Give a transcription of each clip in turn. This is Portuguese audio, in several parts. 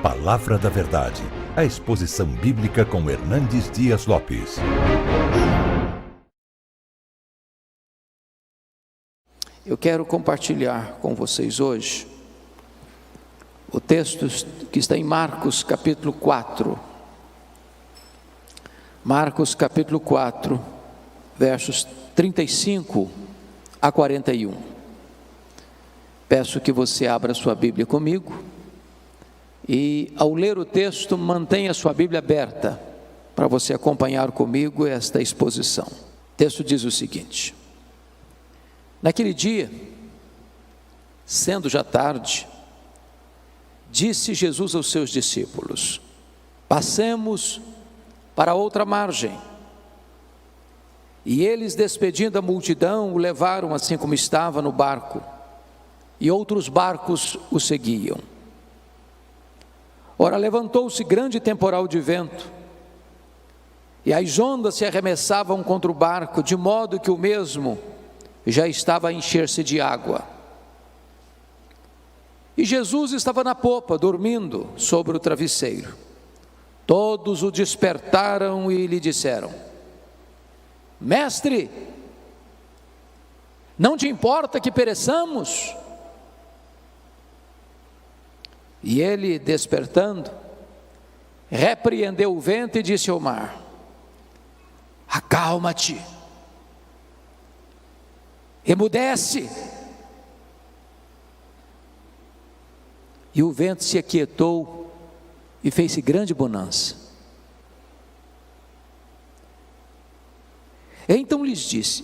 Palavra da Verdade, a exposição bíblica com Hernandes Dias Lopes. Eu quero compartilhar com vocês hoje o texto que está em Marcos capítulo 4. Marcos capítulo 4, versos 35 a 41. Peço que você abra sua Bíblia comigo e, ao ler o texto, mantenha sua Bíblia aberta para você acompanhar comigo esta exposição. O texto diz o seguinte: naquele dia, sendo já tarde, disse Jesus aos seus discípulos: passemos para outra margem. E eles, despedindo a multidão, o levaram assim como estava no barco, e outros barcos o seguiam. Ora, levantou-se grande temporal de vento, e as ondas se arremessavam contra o barco, de modo que o mesmo já estava a encher-se de água. E Jesus estava na popa, dormindo sobre o travesseiro. Todos o despertaram e lhe disseram: Mestre, não te importa que pereçamos? E ele, despertando, repreendeu o vento e disse ao mar: acalma-te, emudece. E o vento se aquietou e fez-se grande bonança. Então lhes disse: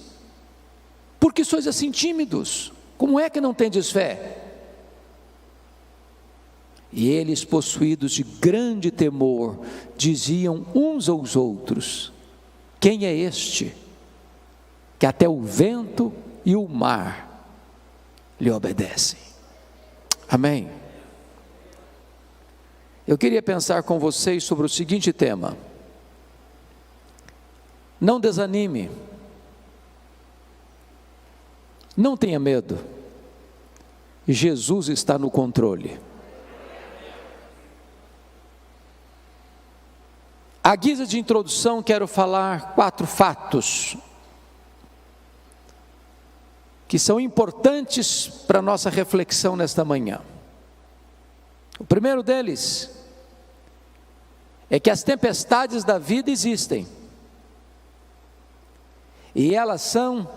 por que sois assim tímidos? Como é que não tendes fé? E eles, possuídos de grande temor, diziam uns aos outros: quem é este, que até o vento e o mar lhe obedecem? Amém? Eu queria pensar com vocês sobre o seguinte tema: não desanime, não tenha medo, Jesus está no controle. À guisa de introdução, quero falar 4 fatos que são importantes para a nossa reflexão nesta manhã. O primeiro deles é que as tempestades da vida existem, e elas são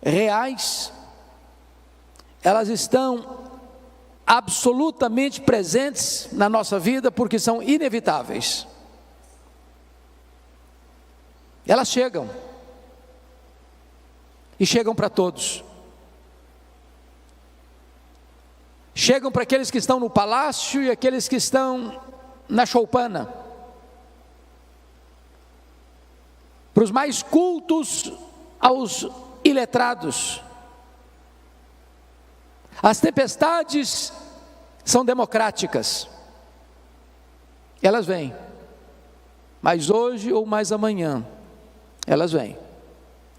reais, elas estão absolutamente presentes na nossa vida, porque são inevitáveis. Elas chegam, e chegam para todos. Chegam para aqueles que estão no palácio e aqueles que estão na choupana, para os mais cultos aos iletrados. As tempestades são democráticas, elas vêm, mas hoje ou mais amanhã, elas vêm,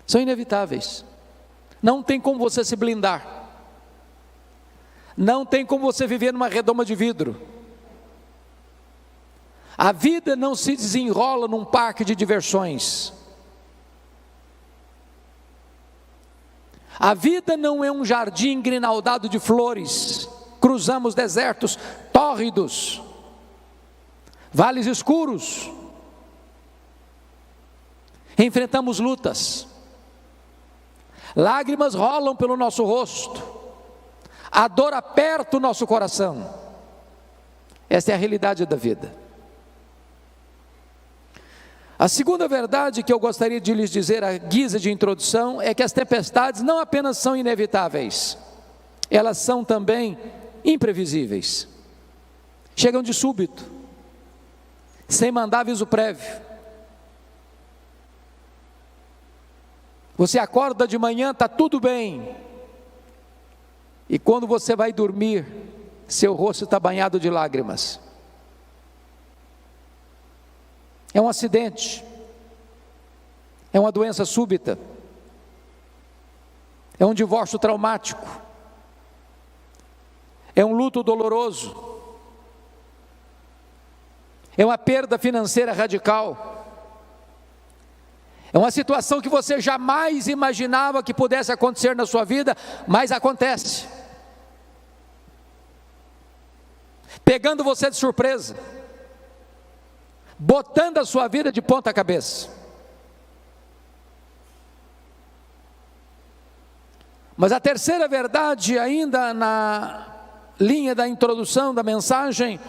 são inevitáveis, não tem como você se blindar, não tem como você viver numa redoma de vidro. A vida não se desenrola num parque de diversões. A vida não é um jardim grinaldado de flores. Cruzamos desertos tórridos, vales escuros, enfrentamos lutas, lágrimas rolam pelo nosso rosto, a dor aperta o nosso coração. Esta é a realidade da vida. A segunda verdade que eu gostaria de lhes dizer à guisa de introdução é que as tempestades não apenas são inevitáveis, elas são também imprevisíveis. Chegam de súbito, sem mandar aviso prévio. Você acorda de manhã, está tudo bem, e quando você vai dormir, seu rosto está banhado de lágrimas. É um acidente, é uma doença súbita, é um divórcio traumático, é um luto doloroso, é uma perda financeira radical, é uma situação que você jamais imaginava que pudesse acontecer na sua vida, mas acontece, pegando você de surpresa, botando a sua vida de ponta cabeça. Mas a terceira verdade, ainda na linha da introdução da mensagem,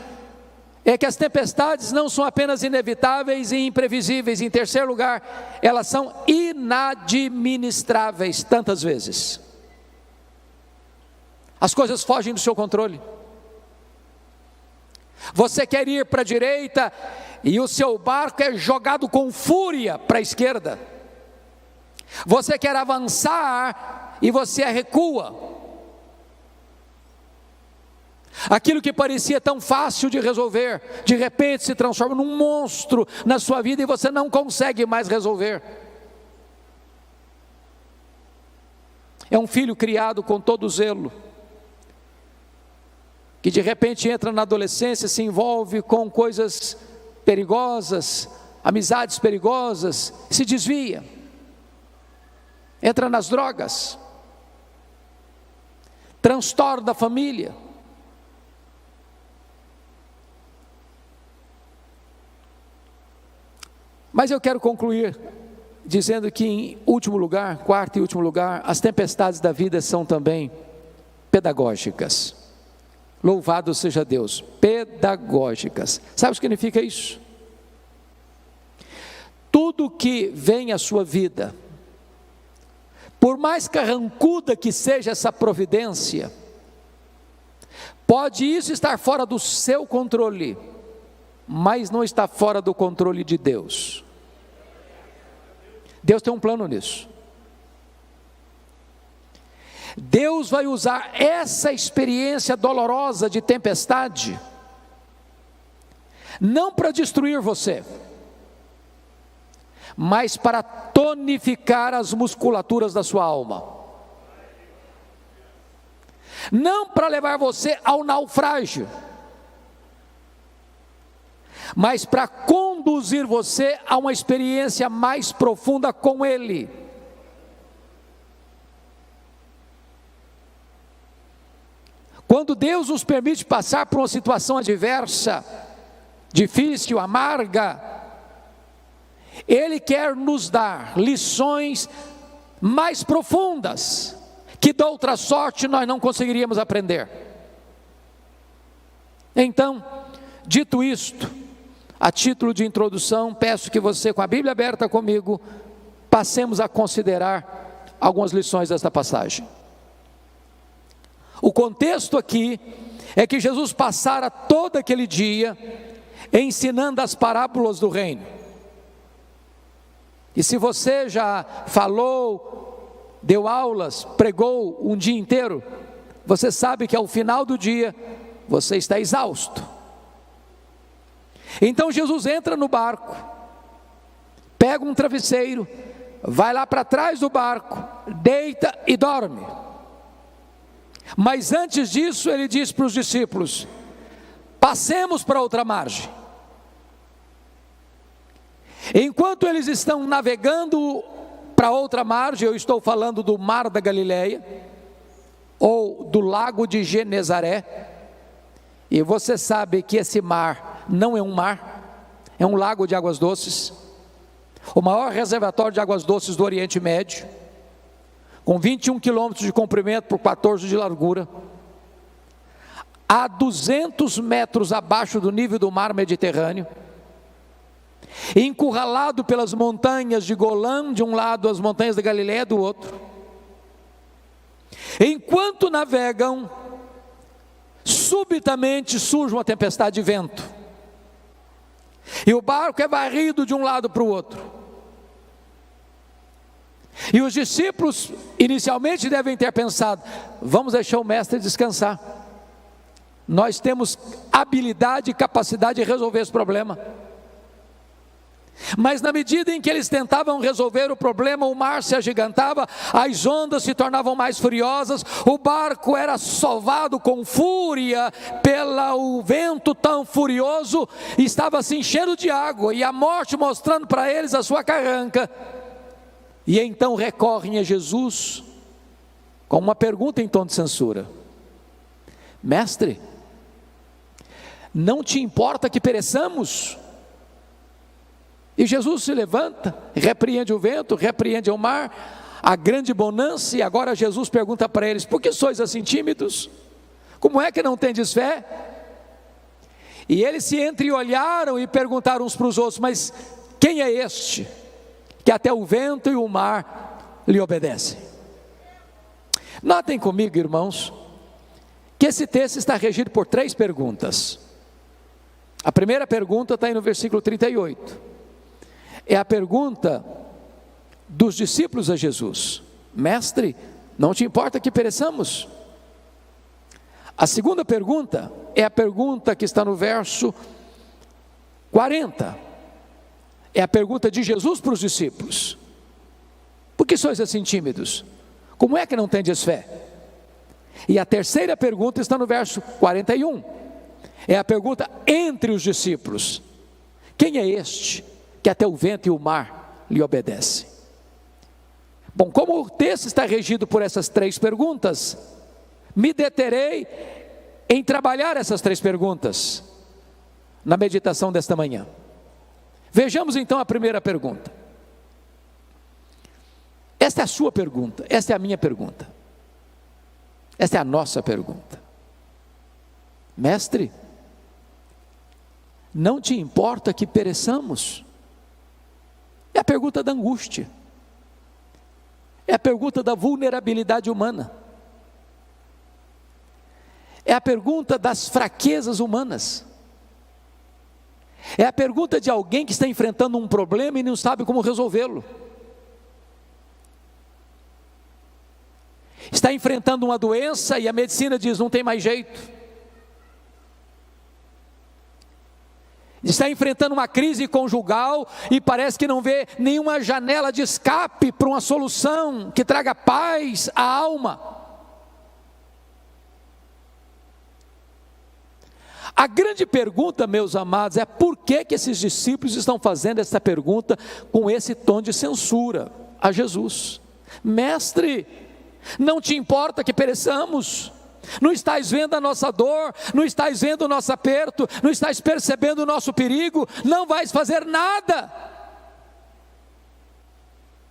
é que as tempestades não são apenas inevitáveis e imprevisíveis. Em terceiro lugar, elas são inadministráveis tantas vezes. As coisas fogem do seu controle. Você quer ir para a direita e o seu barco é jogado com fúria para a esquerda. Você quer avançar e você recua. Aquilo que parecia tão fácil de resolver, de repente se transforma num monstro na sua vida e você não consegue mais resolver. É um filho criado com todo zelo, que de repente entra na adolescência, se envolve com coisas perigosas, amizades perigosas, se desvia, entra nas drogas, transtorno da família. Mas eu quero concluir dizendo que, em último lugar, quarto e último lugar, as tempestades da vida são também pedagógicas. Louvado seja Deus, pedagógicas. Sabe o que significa isso? Tudo que vem à sua vida, por mais carrancuda que seja essa providência, pode isso estar fora do seu controle, mas não está fora do controle de Deus. Deus tem um plano nisso. Deus vai usar essa experiência dolorosa de tempestade, não para destruir você, mas para tonificar as musculaturas da sua alma, não para levar você ao naufrágio, mas para conduzir você a uma experiência mais profunda com Ele. Quando Deus nos permite passar por uma situação adversa, difícil, amarga, Ele quer nos dar lições mais profundas, que de outra sorte nós não conseguiríamos aprender. Então, dito isto, a título de introdução, peço que você, com a Bíblia aberta comigo, passemos a considerar algumas lições desta passagem. O contexto aqui é que Jesus passara todo aquele dia ensinando as parábolas do reino. E se você já falou, deu aulas, pregou um dia inteiro, você sabe que ao final do dia você está exausto. Então Jesus entra no barco, pega um travesseiro, vai lá para trás do barco, deita e dorme. Mas antes disso ele diz para os discípulos: passemos para outra margem. Enquanto eles estão navegando para outra margem, eu estou falando do Mar da Galileia, ou do Lago de Genezaré, e você sabe que esse mar não é um mar, é um lago de águas doces, o maior reservatório de águas doces do Oriente Médio, com 21 quilômetros de comprimento por 14 de largura, a 200 metros abaixo do nível do mar Mediterrâneo, encurralado pelas montanhas de Golã de um lado, as montanhas da Galileia do outro. Enquanto navegam, subitamente surge uma tempestade de vento, e o barco é varrido de um lado para o outro. E os discípulos inicialmente devem ter pensado: vamos deixar o mestre descansar, nós temos habilidade e capacidade de resolver esse problema. Mas na medida em que eles tentavam resolver o problema, o mar se agigantava, as ondas se tornavam mais furiosas, o barco era sovado com fúria pelo vento tão furioso, estava se enchendo de água, e a morte mostrando para eles a sua carranca. E então recorrem a Jesus com uma pergunta em tom de censura: Mestre, não te importa que pereçamos? E Jesus se levanta, repreende o vento, repreende o mar, a grande bonança, e agora Jesus pergunta para eles: por que sois assim tímidos? Como é que não tendes fé? E eles se entreolharam e perguntaram uns para os outros: mas quem é este, que até o vento e o mar lhe obedecem? Notem comigo, irmãos, que esse texto está regido por 3 perguntas. A primeira pergunta está aí no versículo 38. É a pergunta dos discípulos a Jesus: Mestre, não te importa que pereçamos? A segunda pergunta é a pergunta que está no verso 40. É a pergunta de Jesus para os discípulos: por que sois assim tímidos? Como é que não tendes fé? E a terceira pergunta está no verso 41. É a pergunta entre os discípulos: quem é este que até o vento e o mar lhe obedecem? Bom, como o texto está regido por essas 3 perguntas, me deterei em trabalhar essas 3 perguntas na meditação desta manhã. Vejamos então a primeira pergunta. Esta é a sua pergunta, esta é a minha pergunta, esta é a nossa pergunta: Mestre, não te importa que pereçamos? É a pergunta da angústia, é a pergunta da vulnerabilidade humana, é a pergunta das fraquezas humanas, é a pergunta de alguém que está enfrentando um problema e não sabe como resolvê-lo, está enfrentando uma doença e a medicina diz: não tem mais jeito, está enfrentando uma crise conjugal e parece que não vê nenhuma janela de escape para uma solução que traga paz à alma. A grande pergunta, meus amados, é por que esses discípulos estão fazendo essa pergunta com esse tom de censura a Jesus? Mestre, não te importa que pereçamos? Não estás vendo a nossa dor? Não estás vendo o nosso aperto? Não estás percebendo o nosso perigo? Não vais fazer nada.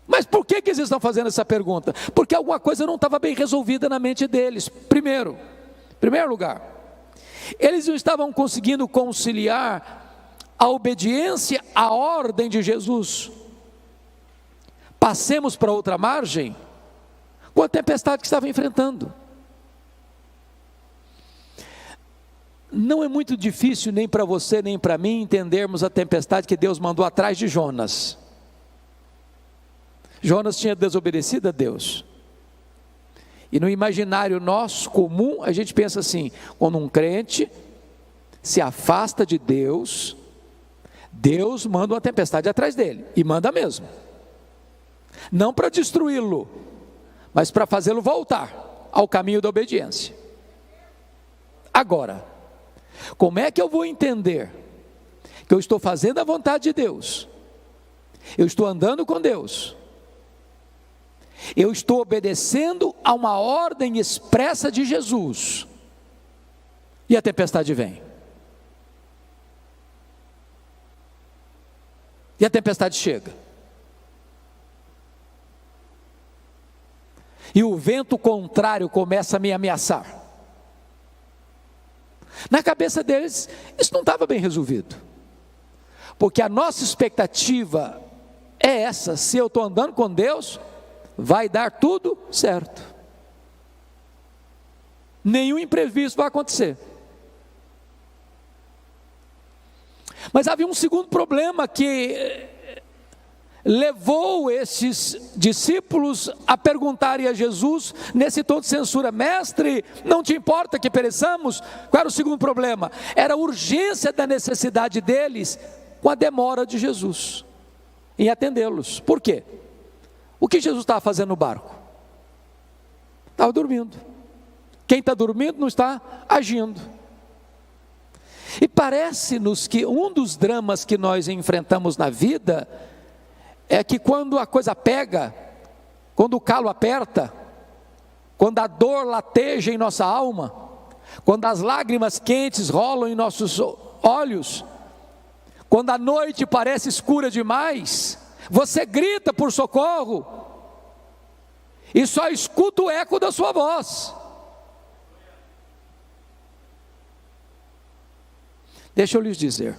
Mas por que eles estão fazendo essa pergunta? Porque alguma coisa não estava bem resolvida na mente deles. Primeiro lugar, eles não estavam conseguindo conciliar a obediência à ordem de Jesus: passemos para outra margem, com a tempestade que estava enfrentando. Não é muito difícil nem para você nem para mim entendermos a tempestade que Deus mandou atrás de Jonas. Jonas tinha desobedecido a Deus. E no imaginário nosso comum, a gente pensa assim: quando um crente se afasta de Deus, Deus manda uma tempestade atrás dele, e manda mesmo. Não para destruí-lo, mas para fazê-lo voltar ao caminho da obediência. Agora, como é que eu vou entender que eu estou fazendo a vontade de Deus, eu estou andando com Deus, eu estou obedecendo a uma ordem expressa de Jesus, e a tempestade vem? E a tempestade chega, e o vento contrário começa a me ameaçar. Na cabeça deles, isso não estava bem resolvido, porque a nossa expectativa é essa: se eu estou andando com Deus, vai dar tudo certo, nenhum imprevisto vai acontecer. Mas havia um segundo problema que levou esses discípulos a perguntarem a Jesus nesse tom de censura: Mestre, não te importa que pereçamos? Qual era o segundo problema? Era a urgência da necessidade deles com a demora de Jesus. em atendê-los. Por quê? O que Jesus estava fazendo no barco? Estava dormindo. Quem está dormindo não está agindo. E parece-nos que um dos dramas que nós enfrentamos na vida é que quando a coisa pega, quando o calo aperta, quando a dor lateja em nossa alma, quando as lágrimas quentes rolam em nossos olhos, quando a noite parece escura demais, você grita por socorro e só escuta o eco da sua voz. Deixa eu lhes dizer,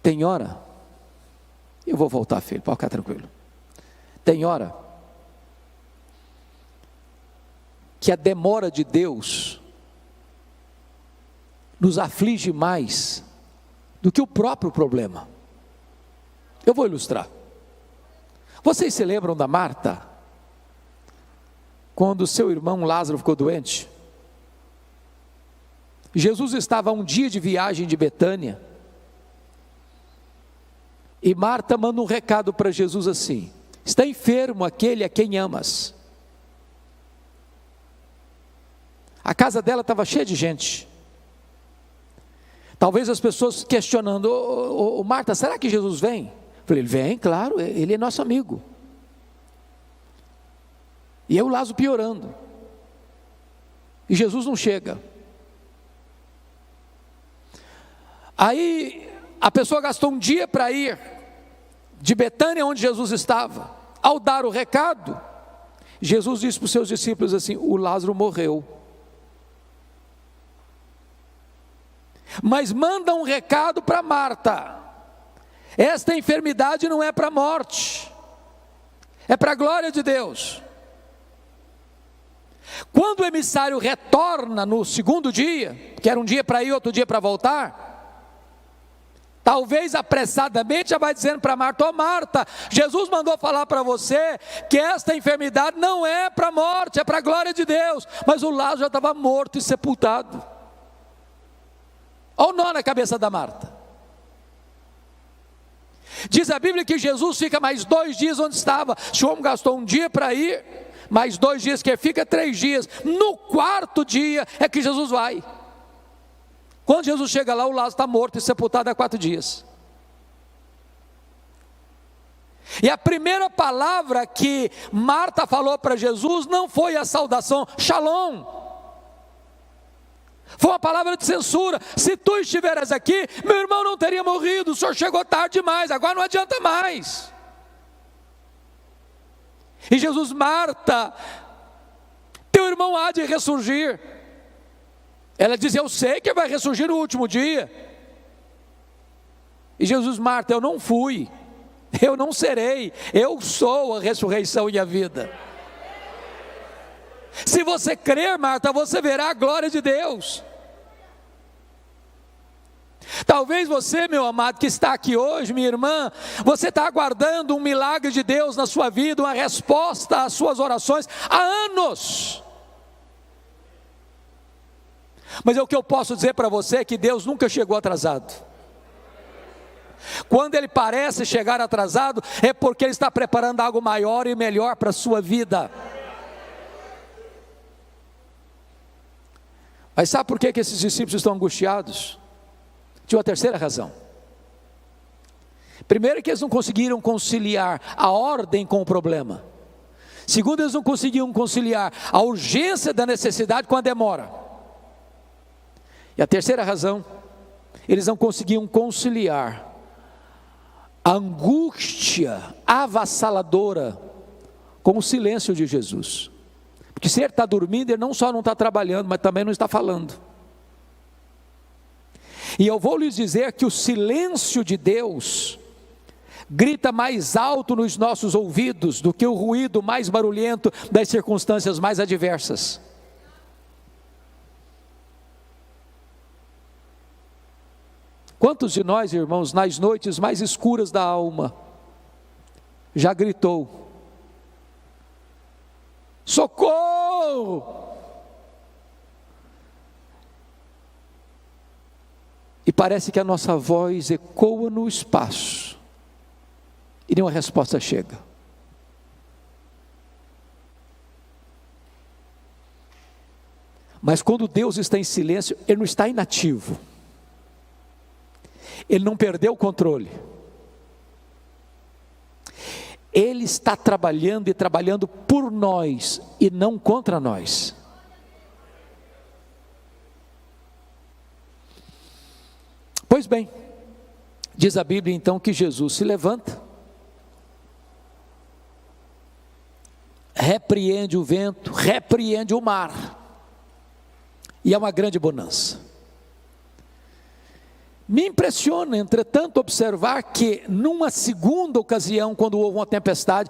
tem hora, eu vou voltar, filho, pode ficar tranquilo. Tem hora que a demora de Deus nos aflige mais do que o próprio problema. Eu vou ilustrar. Vocês se lembram da Marta? Quando seu irmão Lázaro ficou doente? Jesus estava a um dia de viagem de Betânia, e Marta manda um recado para Jesus assim: está enfermo aquele a quem amas. A casa dela estava cheia de gente. Talvez as pessoas questionando: ô Marta, será que Jesus vem? Eu falei: ele vem, claro, ele é nosso amigo. E eu, Lázaro, piorando, e Jesus não chega. Aí a pessoa gastou um dia para ir de Betânia, onde Jesus estava. Ao dar o recado, Jesus disse para os seus discípulos assim: o Lázaro morreu. Mas manda um recado para Marta: esta enfermidade não é para a morte, é para a glória de Deus. Quando o emissário retorna no segundo dia, que era um dia para ir, outro dia para voltar, talvez apressadamente já vai dizendo para Marta: ô Marta, Jesus mandou falar para você que esta enfermidade não é para a morte, é para a glória de Deus. Mas o Lázaro já estava morto e sepultado. Olha o nó na cabeça da Marta. Diz a Bíblia que Jesus fica mais 2 dias onde estava. Se o homem gastou um dia para ir, mais 2 dias que fica, 3 dias. No 4º dia é que Jesus vai. Quando Jesus chega lá, o Lázaro está morto e sepultado há 4 dias. E a primeira palavra que Marta falou para Jesus não foi a saudação Shalom. Foi uma palavra de censura: se tu estiveras aqui, meu irmão não teria morrido, o senhor chegou tarde demais, agora não adianta mais. E Jesus: Marta, teu irmão há de ressurgir. Ela diz: eu sei que vai ressurgir no último dia. E Jesus: Marta, eu não fui, eu não serei, eu sou a ressurreição e a vida. Se você crer, Marta, você verá a glória de Deus. Talvez você, meu amado, que está aqui hoje, minha irmã, você está aguardando um milagre de Deus na sua vida, uma resposta às suas orações há anos. Mas o que eu posso dizer para você é que Deus nunca chegou atrasado. Quando Ele parece chegar atrasado, é porque Ele está preparando algo maior e melhor para a sua vida. Mas sabe por que esses discípulos estão angustiados? Tinha uma terceira razão. Primeiro, que eles não conseguiram conciliar a ordem com o problema. Segundo, eles não conseguiam conciliar a urgência da necessidade com a demora. E a terceira razão, eles não conseguiam conciliar a angústia avassaladora com o silêncio de Jesus. Porque se ele está dormindo, ele não só não está trabalhando, mas também não está falando. E eu vou lhes dizer que o silêncio de Deus grita mais alto nos nossos ouvidos do que o ruído mais barulhento das circunstâncias mais adversas. Quantos de nós, irmãos, nas noites mais escuras da alma, já gritou: socorro! e parece que a nossa voz ecoa no espaço, e nenhuma resposta chega. Mas quando Deus está em silêncio, Ele não está inativo, Ele não perdeu o controle, Ele está trabalhando e trabalhando por nós e não contra nós. Pois bem, diz a Bíblia então que Jesus se levanta, repreende o vento, repreende o mar, e é uma grande bonança. Me impressiona, entretanto, observar que numa segunda ocasião, quando houve uma tempestade,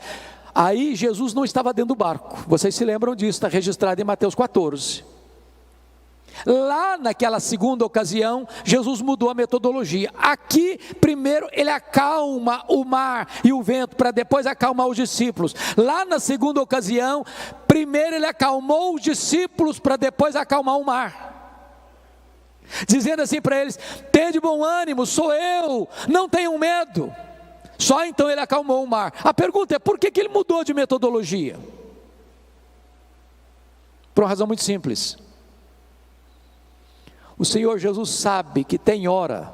aí Jesus não estava dentro do barco. Vocês se lembram disso, está registrado em Mateus 14. Lá naquela segunda ocasião, Jesus mudou a metodologia. Aqui, primeiro ele acalma o mar e o vento, para depois acalmar os discípulos. Lá na segunda ocasião, primeiro ele acalmou os discípulos, para depois acalmar o mar, dizendo assim para eles: tende bom ânimo, sou eu, não tenham medo. Só então ele acalmou o mar. A pergunta é: por que ele mudou de metodologia? Por uma razão muito simples. O Senhor Jesus sabe que tem hora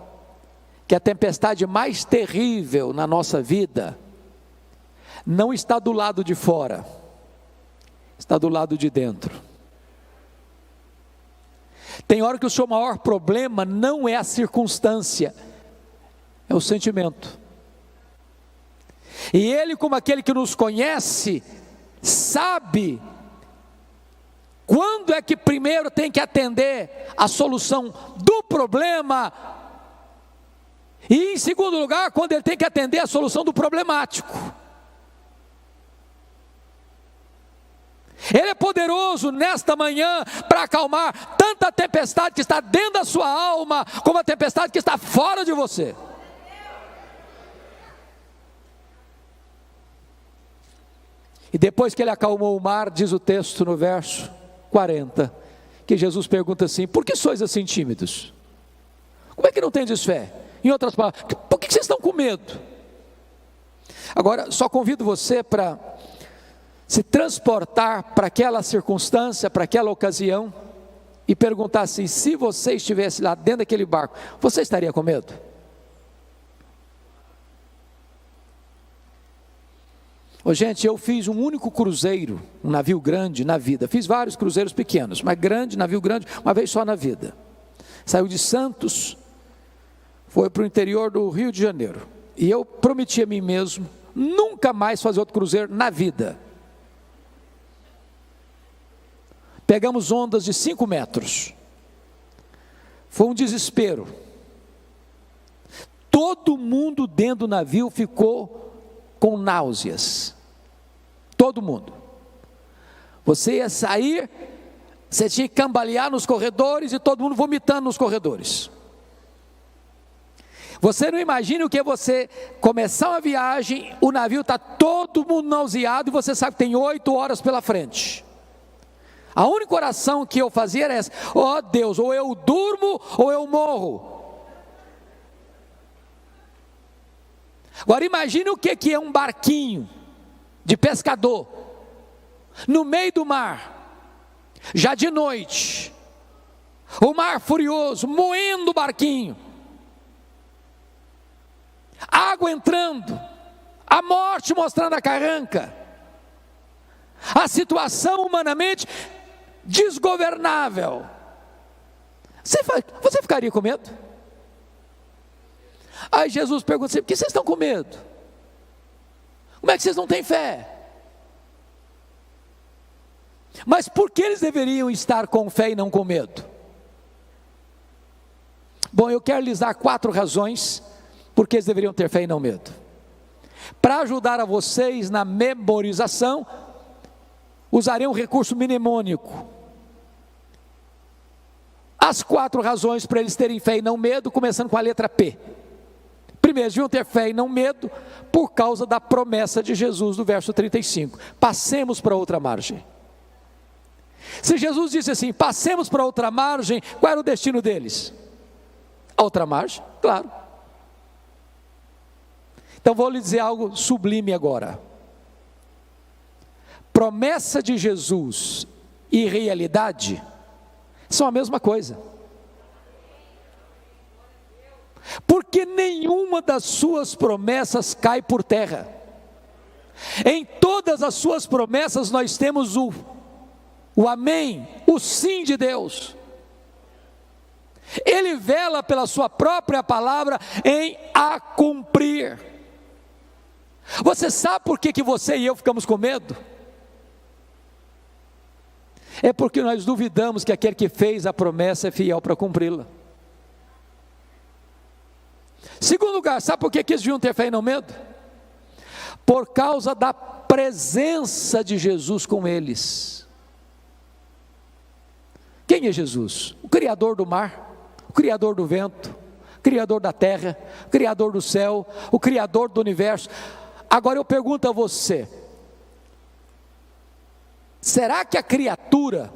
que a tempestade mais terrível na nossa vida não está do lado de fora, está do lado de dentro. Tem hora que o seu maior problema não é a circunstância, é o sentimento. E Ele, como aquele que nos conhece, sabe quando é que primeiro tem que atender a solução do problema, e em segundo lugar, quando ele tem que atender a solução do problemático. Ele é poderoso nesta manhã para acalmar tanta tempestade que está dentro da sua alma, como a tempestade que está fora de você. E depois que ele acalmou o mar, diz o texto no verso 40, que Jesus pergunta assim: por que sois assim tímidos? Como é que não tendes fé? Em outras palavras, por que vocês estão com medo? Agora, só convido você para se transportar para aquela circunstância, para aquela ocasião, e perguntar assim: se você estivesse lá dentro daquele barco, você estaria com medo? Ô, gente, eu fiz um único cruzeiro, um navio grande na vida. Fiz vários cruzeiros pequenos, mas grande, navio grande, uma vez só na vida. Saiu de Santos, foi para o interior do Rio de Janeiro. E eu prometi a mim mesmo nunca mais fazer outro cruzeiro na vida. Pegamos ondas de 5 metros. Foi um desespero. Todo mundo dentro do navio ficou com náuseas. Todo mundo. Você ia sair, você tinha que cambalear nos corredores e todo mundo vomitando nos corredores. Você não imagina o que é você começar uma viagem, o navio está todo mundo nauseado e você sabe que tem 8 horas pela frente. A única oração que eu fazia era essa: ó Deus, ou eu durmo ou eu morro. Agora imagine o que é um barquinho de pescador, no meio do mar, já de noite, o mar furioso, moendo o barquinho, água entrando, a morte mostrando a carranca, a situação humanamente desgovernável. Você ficaria com medo? Aí Jesus pergunta assim: por que vocês estão com medo? Como é que vocês não têm fé? Mas por que eles deveriam estar com fé e não com medo? Bom, eu quero lhes dar 4 razões por que eles deveriam ter fé e não medo. Para ajudar a vocês na memorização, usarei um recurso mnemônico. As 4 razões para eles terem fé e não medo, começando com a letra P. Primeiro, eles deviam ter fé e não medo por causa da promessa de Jesus do verso 35. Passemos para outra margem. Se Jesus disse assim: passemos para outra margem, qual era o destino deles? A outra margem, claro. Então vou lhe dizer algo sublime agora. Promessa de Jesus e realidade são a mesma coisa. Porque nenhuma das suas promessas cai por terra. Em todas as suas promessas nós temos o amém, o sim de Deus. Ele vela pela sua própria palavra em a cumprir. Você sabe por que você e eu ficamos com medo? É porque nós duvidamos que aquele que fez a promessa é fiel para cumpri-la. Segundo lugar, sabe por que eles deviam ter fé e não medo? Por causa da presença de Jesus com eles. Quem é Jesus? O Criador do mar, o Criador do vento, o Criador da terra, o Criador do céu, o Criador do universo. Agora eu pergunto a você, será que a criatura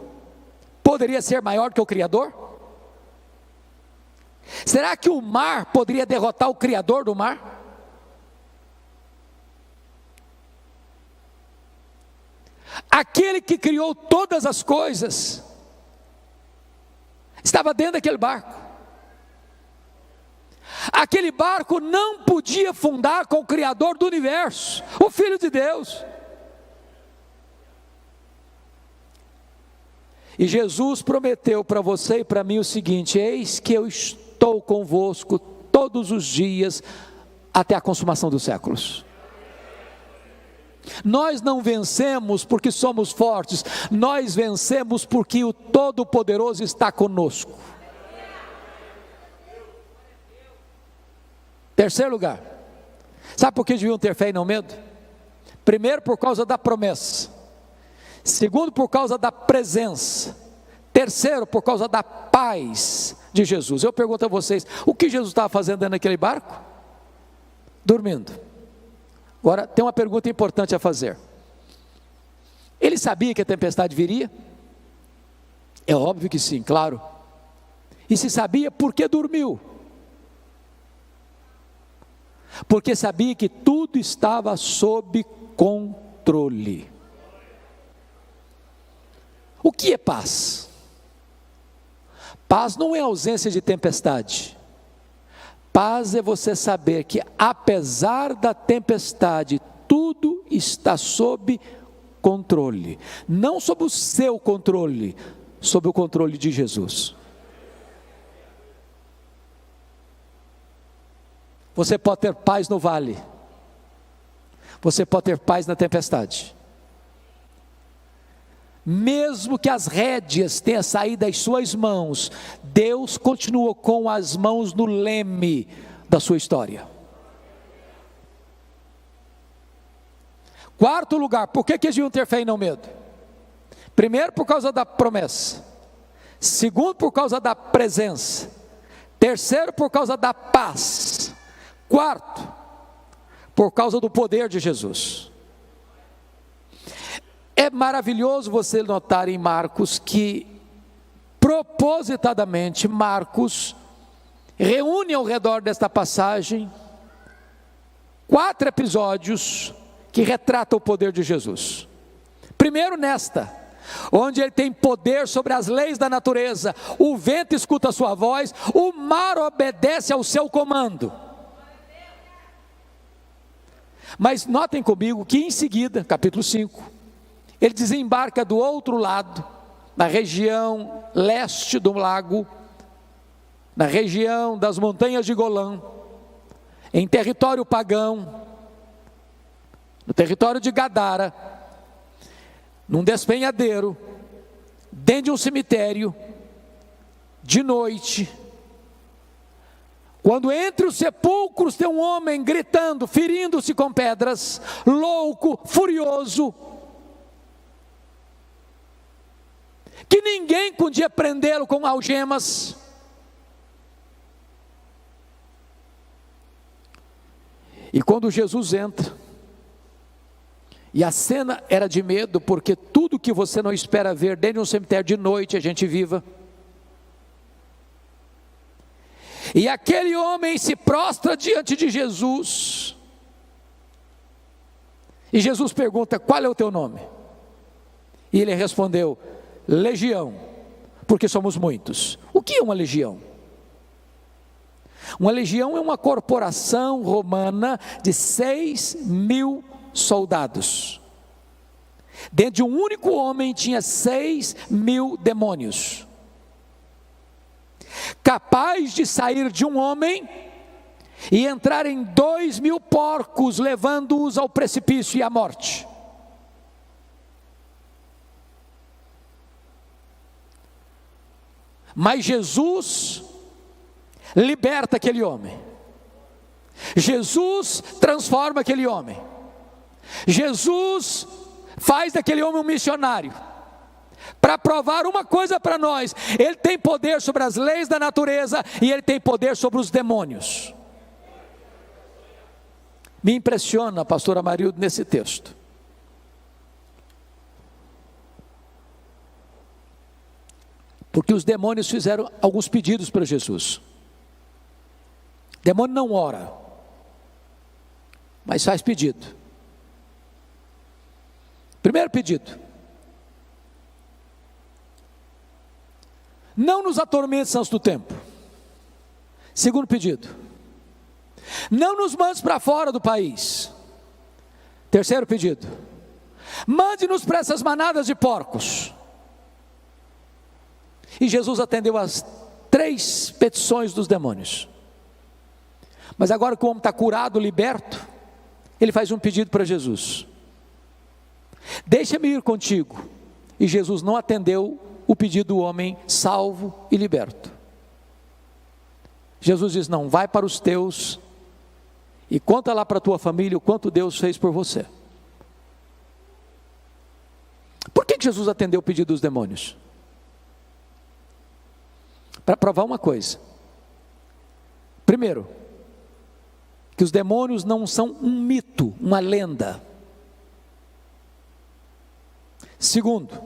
poderia ser maior que o Criador? Será que o mar poderia derrotar o Criador do mar? Aquele que criou todas as coisas estava dentro daquele barco. Aquele barco não podia afundar com o Criador do universo, o Filho de Deus. E Jesus prometeu para você e para mim o seguinte: eis que eu estou convosco todos os dias até a consumação dos séculos. Nós não vencemos porque somos fortes, nós vencemos porque o Todo-Poderoso está conosco. Terceiro lugar, sabe por que deviam ter fé e não medo? Primeiro, por causa da promessa. Segundo, por causa da presença. Terceiro, por causa da paz de Jesus. Eu pergunto a vocês, o que Jesus estava fazendo dentro daquele barco? Dormindo. Agora, tem uma pergunta importante a fazer. Ele sabia que a tempestade viria? É óbvio que sim, claro. E se sabia, por que dormiu? Porque sabia que tudo estava sob controle. O que é paz? Paz não é ausência de tempestade. Paz é você saber que apesar da tempestade, tudo está sob controle. Não sob o seu controle, sob o controle de Jesus. Você pode ter paz no vale. Você pode ter paz na tempestade. Mesmo que as rédeas tenham saído das suas mãos, Deus continua com as mãos no leme da sua história. Quarto lugar, por que eles deviam ter fé e não medo? Primeiro, por causa da promessa. Segundo, por causa da presença. Terceiro, por causa da paz. Quarto, por causa do poder de Jesus. É maravilhoso você notar em Marcos que, propositadamente, Marcos reúne ao redor desta passagem 4 episódios que retratam o poder de Jesus. Primeiro nesta, onde ele tem poder sobre as leis da natureza, o vento escuta a sua voz, o mar obedece ao seu comando. Mas notem comigo que em seguida, capítulo 5, ele desembarca do outro lado, na região leste do lago, na região das montanhas de Golã, em território pagão, no território de Gadara, num despenhadeiro, dentro de um cemitério, de noite, quando entre os sepulcros tem um homem gritando, ferindo-se com pedras, louco, furioso, que ninguém podia prendê-lo com algemas. E quando Jesus entra, e a cena era de medo, porque tudo que você não espera ver dentro de um cemitério de noite, a gente viva. E aquele homem se prostra diante de Jesus. E Jesus pergunta: qual é o teu nome? E ele respondeu: Legião, porque somos muitos. O que é uma legião? Uma legião é uma corporação romana de 6.000 soldados. Dentro de um único homem tinha 6.000 demônios, capaz de sair de um homem e entrar em 2.000 porcos, levando-os ao precipício e à morte. Mas Jesus liberta aquele homem. Jesus transforma aquele homem. Jesus faz daquele homem um missionário, para provar uma coisa para nós: ele tem poder sobre as leis da natureza e ele tem poder sobre os demônios. Me impressiona, pastor Amarildo, nesse texto, porque os demônios fizeram alguns pedidos para Jesus. O demônio não ora, mas faz pedido. Primeiro pedido: não nos atormentes antes do tempo. Segundo pedido: não nos mandes para fora do país. Terceiro pedido: mande-nos para essas manadas de porcos. E Jesus atendeu as 3 petições dos demônios. Mas agora que o homem está curado, liberto, ele faz um pedido para Jesus: deixa-me ir contigo. E Jesus não atendeu o pedido do homem salvo e liberto. Jesus diz: não, vai para os teus e conta lá para a tua família o quanto Deus fez por você. Por que Jesus atendeu o pedido dos demônios? Para provar uma coisa. Primeiro, que os demônios não são um mito, uma lenda. Segundo,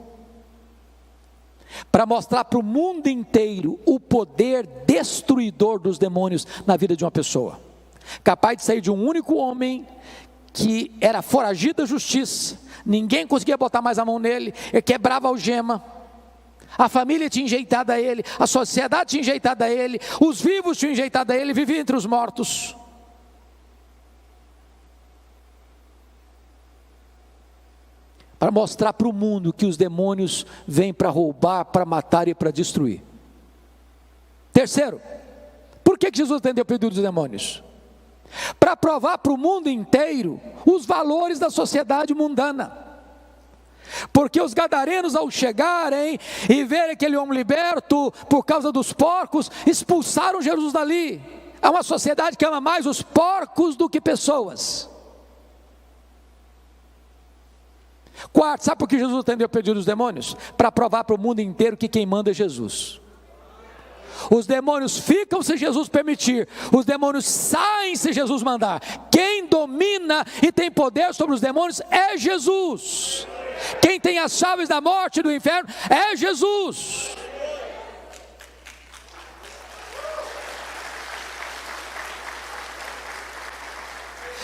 para mostrar para o mundo inteiro o poder destruidor dos demônios na vida de uma pessoa, capaz de sair de um único homem que era foragido da justiça, ninguém conseguia botar mais a mão nele, ele quebrava a algema, a família tinha enjeitado a ele, a sociedade tinha enjeitado a ele, os vivos tinham enjeitado a ele, vivia entre os mortos. Para mostrar para o mundo que os demônios vêm para roubar, para matar e para destruir. Terceiro, por que Jesus atendeu o pedido dos demônios? Para provar para o mundo inteiro os valores da sociedade mundana. Porque os gadarenos, ao chegarem e verem aquele homem liberto por causa dos porcos, expulsaram Jesus dali. É uma sociedade que ama mais os porcos do que pessoas. Quarto, sabe por que Jesus atendeu o pedido dos demônios? Para provar para o mundo inteiro que quem manda é Jesus. Os demônios ficam se Jesus permitir, os demônios saem se Jesus mandar. Quem domina e tem poder sobre os demônios é Jesus. Quem tem as chaves da morte e do inferno é Jesus.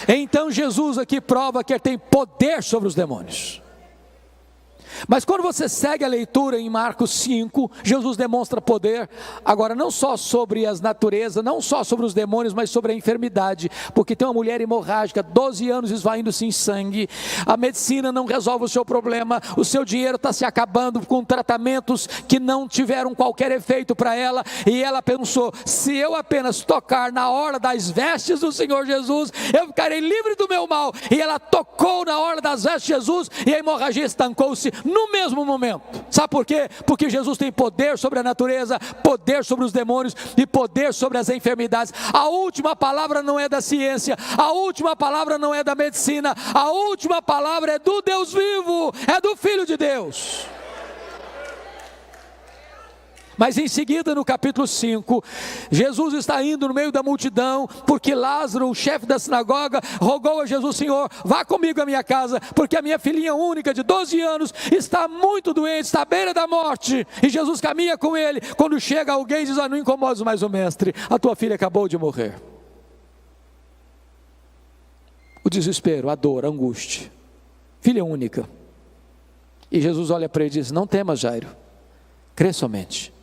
Então Jesus aqui prova que ele tem poder sobre os demônios. Mas quando você segue a leitura em Marcos 5, Jesus demonstra poder, agora não só sobre as naturezas, não só sobre os demônios, mas sobre a enfermidade, porque tem uma mulher hemorrágica, 12 anos esvaindo-se em sangue, a medicina não resolve o seu problema, o seu dinheiro está se acabando com tratamentos que não tiveram qualquer efeito para ela, e ela pensou: se eu apenas tocar na hora das vestes do Senhor Jesus, eu ficarei livre do meu mal. E ela tocou na hora das vestes de Jesus, e a hemorragia estancou-se no mesmo momento. Sabe por quê? Porque Jesus tem poder sobre a natureza, poder sobre os demônios e poder sobre as enfermidades. A última palavra não é da ciência, a última palavra não é da medicina, a última palavra é do Deus vivo, é do Filho de Deus. Mas em seguida, no capítulo 5, Jesus está indo no meio da multidão, porque Lázaro, o chefe da sinagoga, rogou a Jesus: Senhor, vá comigo à minha casa, porque a minha filhinha única de 12 anos está muito doente, está à beira da morte. E Jesus caminha com ele. Quando chega alguém, diz: não incomodes mais o mestre, a tua filha acabou de morrer. O desespero, a dor, a angústia, filha única. E Jesus olha para ele e diz: não temas, Jairo, crê somente.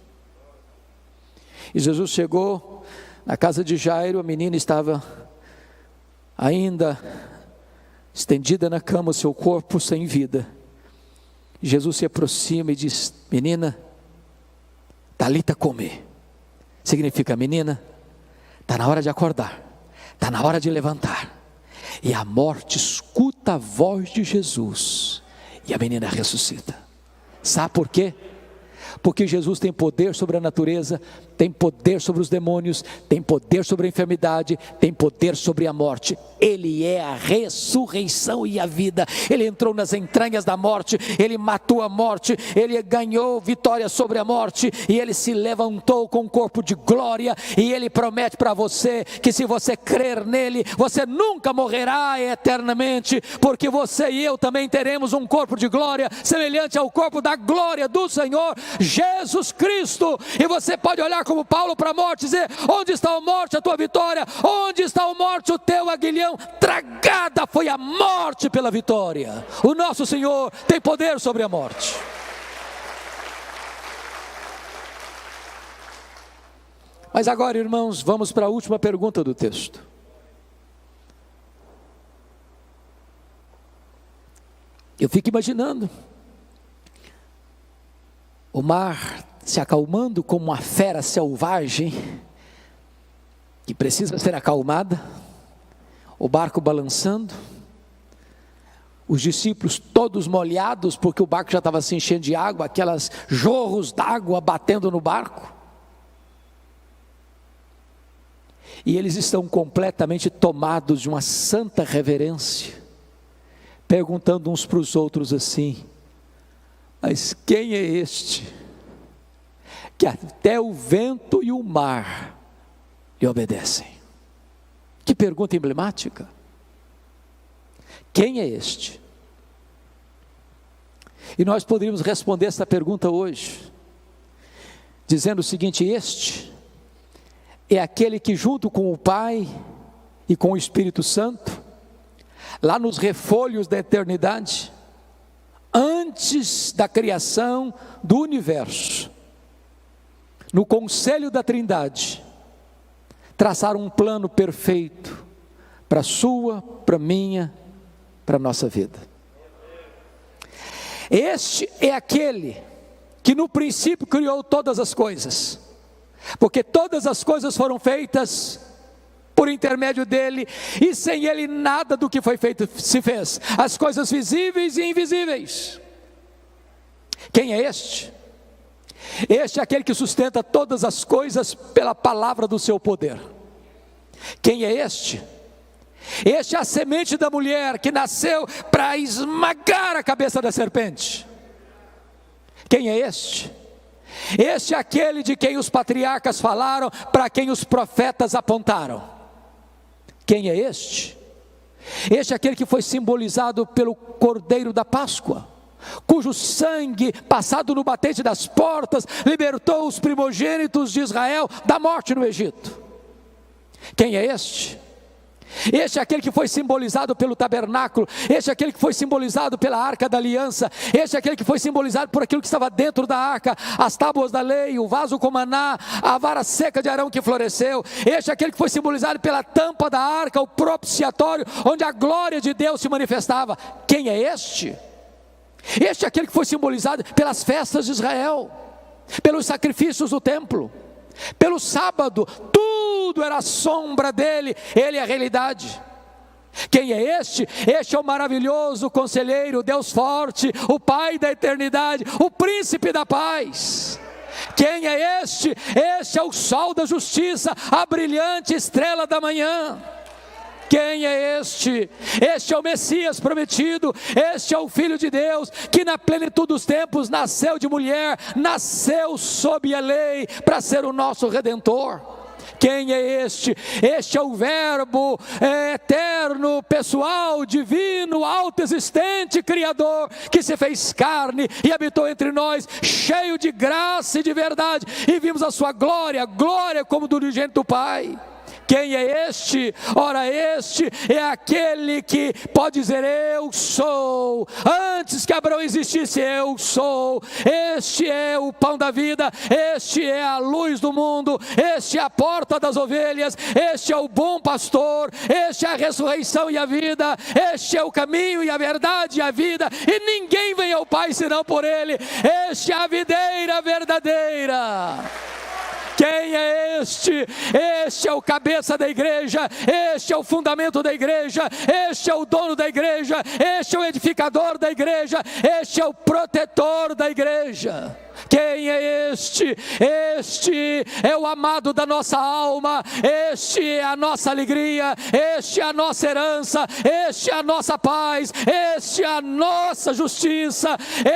E Jesus chegou na casa de Jairo, a menina estava ainda estendida na cama, o seu corpo sem vida. Jesus se aproxima e diz: menina, talita cumi, significa: menina, está na hora de acordar, está na hora de levantar. E a morte escuta a voz de Jesus, e a menina ressuscita. Sabe por quê? Porque Jesus tem poder sobre a natureza, tem poder sobre os demônios, tem poder sobre a enfermidade, tem poder sobre a morte. Ele é a ressurreição e a vida. Ele entrou nas entranhas da morte, ele matou a morte, ele ganhou vitória sobre a morte, e ele se levantou com um corpo de glória. E ele promete para você que, se você crer nele, você nunca morrerá eternamente, porque você e eu também teremos um corpo de glória semelhante ao corpo da glória do Senhor Jesus Cristo. E você pode olhar como Paulo para a morte e dizer: onde está a morte, a tua vitória? Onde está a morte, o teu aguilhão? Tragada foi a morte pela vitória. O nosso Senhor tem poder sobre a morte. Mas agora, irmãos, vamos para a última pergunta do texto. Eu fico imaginando o mar se acalmando como uma fera selvagem que precisa ser acalmada, o barco balançando, os discípulos todos molhados, porque o barco já estava se enchendo de água, aquelas jorros d'água batendo no barco, e eles estão completamente tomados de uma santa reverência, perguntando uns para os outros assim: mas quem é este que até o vento e o mar lhe obedecem? Que pergunta emblemática. Quem é este? E nós poderíamos responder essa pergunta hoje dizendo o seguinte: este é aquele que, junto com o Pai e com o Espírito Santo, lá nos refolhos da eternidade, antes da criação do universo, no conselho da Trindade, traçaram um plano perfeito para a sua, para a minha, para a nossa vida. Este é aquele que no princípio criou todas as coisas, porque todas as coisas foram feitas por intermédio dele, e sem ele nada do que foi feito se fez, as coisas visíveis e invisíveis. Quem é este? Este é aquele que sustenta todas as coisas pela palavra do seu poder. Quem é este? Este é a semente da mulher que nasceu para esmagar a cabeça da serpente. Quem é este? Este é aquele de quem os patriarcas falaram, para quem os profetas apontaram. Quem é este? Este é aquele que foi simbolizado pelo Cordeiro da Páscoa, cujo sangue, passado no batente das portas, libertou os primogênitos de Israel da morte no Egito. Quem é este? Este é aquele que foi simbolizado pelo tabernáculo, este é aquele que foi simbolizado pela arca da aliança, este é aquele que foi simbolizado por aquilo que estava dentro da arca, as tábuas da lei, o vaso com maná, a vara seca de Arão que floresceu. Este é aquele que foi simbolizado pela tampa da arca, o propiciatório, onde a glória de Deus se manifestava. Quem é este? Este é aquele que foi simbolizado pelas festas de Israel, pelos sacrifícios do templo, pelo sábado. Tudo era a sombra dele, ele é a realidade. Quem é este? Este é o maravilhoso conselheiro, Deus forte, o Pai da eternidade, o príncipe da paz. Quem é este? Este é o sol da justiça, a brilhante estrela da manhã. Quem é este? Este é o Messias prometido, este é o Filho de Deus, que na plenitude dos tempos nasceu de mulher, nasceu sob a lei, para ser o nosso Redentor. Quem é este? Este é o Verbo eterno, pessoal, divino, autoexistente, Criador, que se fez carne e habitou entre nós, cheio de graça e de verdade, e vimos a sua glória, glória como do unigênito Pai. Quem é este? Ora, este é aquele que pode dizer: eu sou. Antes que Abraão existisse, eu sou. Este é o pão da vida, este é a luz do mundo, este é a porta das ovelhas, este é o bom pastor, este é a ressurreição e a vida, este é o caminho e a verdade e a vida, e ninguém vem ao Pai senão por ele. Este é a videira verdadeira. Quem é este? Este é o cabeça da igreja, este é o fundamento da igreja, este é o dono da igreja, este é o edificador da igreja, este é o protetor da igreja. Quem é este? Este é o amado da nossa alma, este é a nossa alegria, este é a nossa herança, este é a nossa paz, este é a nossa justiça,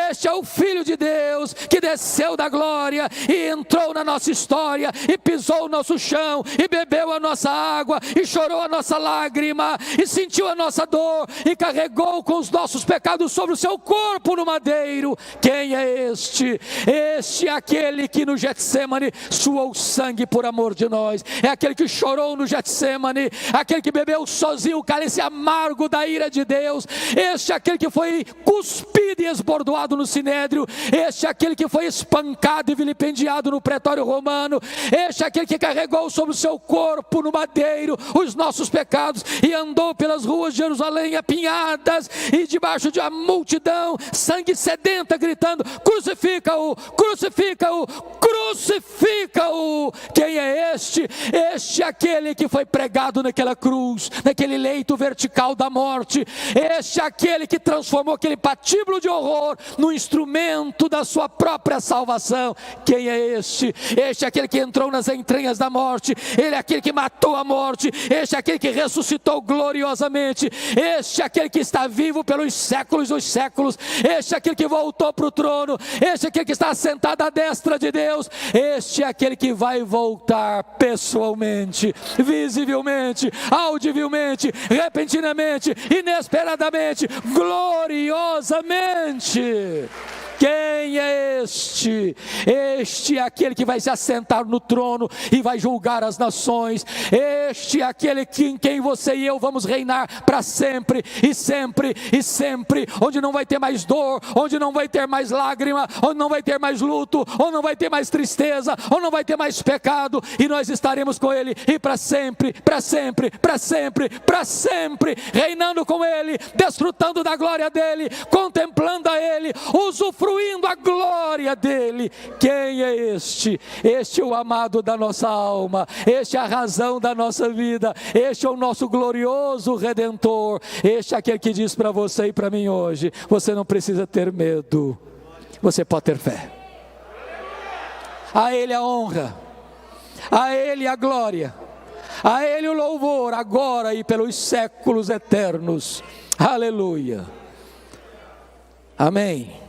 este é o Filho de Deus que desceu da glória e entrou na nossa história e pisou o nosso chão e bebeu a nossa água e chorou a nossa lágrima e sentiu a nossa dor e carregou com os nossos pecados sobre o seu corpo no madeiro. Quem é este? Este é aquele que no Getsemane suou sangue por amor de nós, é aquele que chorou no Getsemane, aquele que bebeu sozinho o cálice amargo da ira de Deus, este é aquele que foi cuspido e esbordoado no sinédrio, este é aquele que foi espancado e vilipendiado no pretório romano, este é aquele que carregou sobre o seu corpo no madeiro os nossos pecados e andou pelas ruas de Jerusalém apinhadas e debaixo de uma multidão sangue sedenta gritando: crucifica-o, crucifica-o, crucifica-o. Quem é este? Este é aquele que foi pregado naquela cruz, naquele leito vertical da morte. Este é aquele que transformou aquele patíbulo de horror no instrumento da sua própria salvação. Quem é este? Este é aquele que entrou nas entranhas da morte, ele é aquele que matou a morte, este é aquele que ressuscitou gloriosamente, este é aquele que está vivo pelos séculos dos séculos, este é aquele que voltou para o trono, este é aquele que está sentado à destra de Deus, este é aquele que vai voltar pessoalmente, visivelmente, audivelmente, repentinamente, inesperadamente, gloriosamente. Quem é este? Este é aquele que vai se assentar no trono e vai julgar as nações. Este é aquele em quem você e eu vamos reinar para sempre e sempre e sempre, onde não vai ter mais dor, onde não vai ter mais lágrima, onde não vai ter mais luto, onde não vai ter mais tristeza, onde não vai ter mais pecado, e nós estaremos com ele e para sempre, para sempre, para sempre, para sempre, reinando com ele, desfrutando da glória dele, contemplando a ele, usufruindo a glória dele. Quem é este? Este é o amado da nossa alma, este é a razão da nossa vida, este é o nosso glorioso Redentor, este é aquele que diz para você e para mim hoje: você não precisa ter medo, você pode ter fé. A ele a honra, a ele a glória, a ele o louvor, agora e pelos séculos eternos. Aleluia. Amém.